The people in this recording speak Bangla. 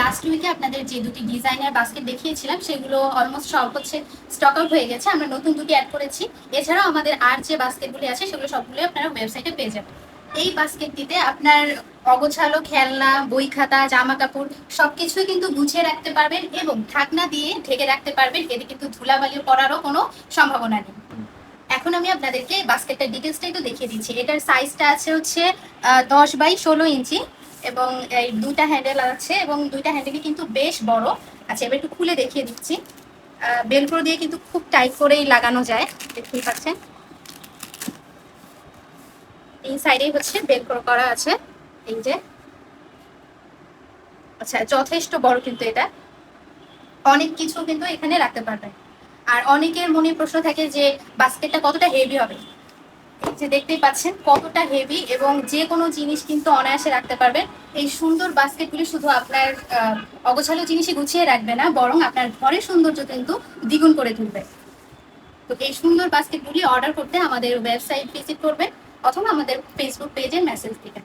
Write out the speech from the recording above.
লাস্ট উইকে আপনাদের যে দুটি ডিজাইনার বাস্কেট দেখিয়েছিলাম সেগুলো অলমোস্ট সব হচ্ছে স্টক আউট হয়ে গেছে। আমরা নতুন দুটি অ্যাড করেছি। এছাড়াও আমাদের আর যে বাস্কেটগুলি আছে সেগুলো সবগুলো আপনারা ওয়েবসাইটে পেয়ে যাবেন। এই বাস্কেটটিতে আপনার অগোছালো খেলনা, বই খাতা, জামা কাপড় সবকিছুই কিন্তু গুছিয়ে রাখতে পারবেন এবং ঢাকনা দিয়ে ঢেকে রাখতে পারবেন। এতে কিন্তু ধুলাবালি পড়ারও কোনো সম্ভাবনা নেই। এখন আমি আপনাদেরকে বাস্কেটটার ডিটেলসটা একটু দেখিয়ে দিচ্ছি। এটার সাইজটা আছে হচ্ছে 10 বাই 16 ইঞ্চি এবং এই দুইটা হ্যান্ডেল আছে এবং দুইটা হ্যান্ডেলই কিন্তু বেশ বড়। আচ্ছা, এবার একটু খুলে দেখিয়ে দিচ্ছি। বেলক্রো দিয়ে কিন্তু খুব টাইট করেই লাগানো যায়, দেখতেই পাচ্ছেন। তিন সাইডেই হচ্ছে বেলক্রো করা আছে, এই যে। আচ্ছা, যথেষ্ট বড় কিন্তু এটা, অনেক কিছু কিন্তু এখানে রাখতে পারবেন। আর অনেকের মনে প্রশ্ন থাকে যে বাস্কেটটা কতটা হেভি হবে। এই যে দেখতেই পাচ্ছেন কতটা হেভি এবং যে কোনো জিনিস কিন্তু অনায়াসে রাখতে পারবেন। এই সুন্দর বাস্কেটগুলি শুধু আপনার অগোছালো জিনিসই গুছিয়ে রাখবে না, বরং আপনার ঘরের সৌন্দর্য কিন্তু দ্বিগুণ করে তুলবে। তো এই সুন্দর বাস্কেটগুলি অর্ডার করতে আমাদের ওয়েবসাইট ভিজিট করবেন অথবা আমাদের ফেসবুক পেজে মেসেজ দিবেন।